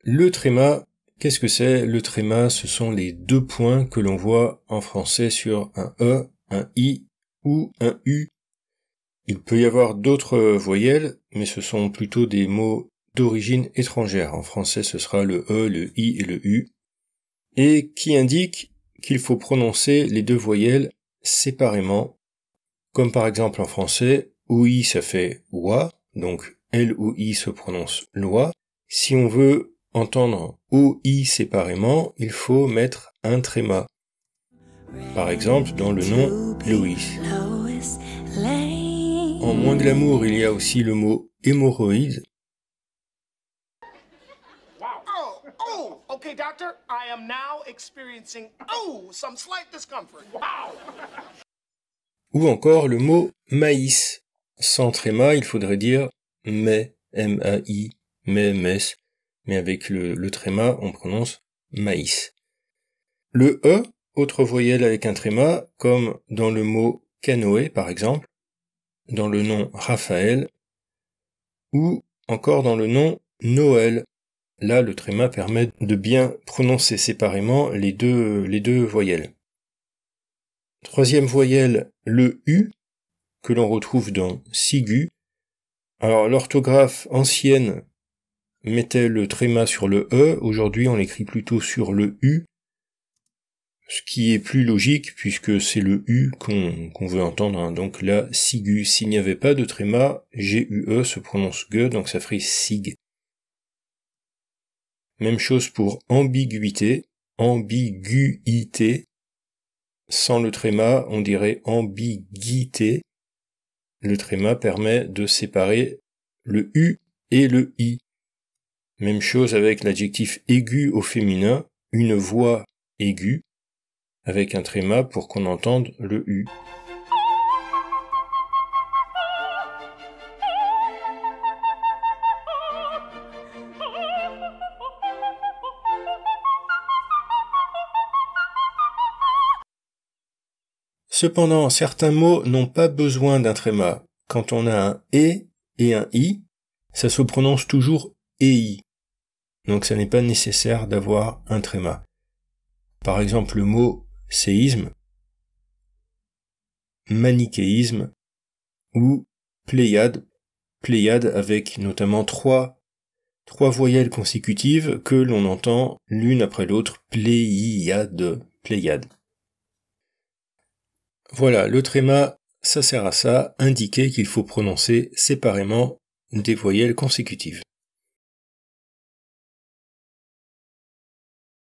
Le tréma, qu'est-ce que c'est? Le tréma, ce sont les deux points que l'on voit en français sur un E, un I ou un U. Il peut y avoir d'autres voyelles, mais ce sont plutôt des mots d'origine étrangère. En français, ce sera le E, le I et le U, et qui indiquent qu'il faut prononcer les deux voyelles séparément, comme par exemple en français, OI ça fait OUA, donc L-O-I se prononce LOI. Si on veut entendre OI séparément, il faut mettre un tréma. Par exemple, dans le nom Loïs. En moins glamour, il y a aussi le mot hémorroïde. Okay, doctor, I am now experiencing some slight discomfort. Wow. Ou encore le mot maïs. Sans tréma, il faudrait dire mais, M-A-I, mais, mais avec le tréma, on prononce maïs. Le E, autre voyelle avec un tréma, comme dans le mot canoë par exemple, dans le nom Raphaël, ou encore dans le nom Noël. Là, le tréma permet de bien prononcer séparément les deux voyelles. Troisième voyelle, le U, que l'on retrouve dans sigu. Alors, l'orthographe ancienne mettait le tréma sur le E, aujourd'hui on l'écrit plutôt sur le U, ce qui est plus logique puisque c'est le U qu'on veut entendre, donc là, sigu. S'il n'y avait pas de tréma, G-U-E se prononce G, donc ça ferait sig. Même chose pour ambiguïté, ambiguïté. Sans le tréma, on dirait ambiguïté. Le tréma permet de séparer le U et le I. Même chose avec l'adjectif aigu au féminin, une voix aiguë, avec un tréma pour qu'on entende le U. Cependant, certains mots n'ont pas besoin d'un tréma. Quand on a un et un i, ça se prononce toujours ei. Donc ça n'est pas nécessaire d'avoir un tréma. Par exemple, le mot séisme, manichéisme ou pléiade, pléiade avec notamment trois voyelles consécutives que l'on entend l'une après l'autre, pléiade, pléiade. Voilà, le tréma, ça sert à ça, indiquer qu'il faut prononcer séparément des voyelles consécutives.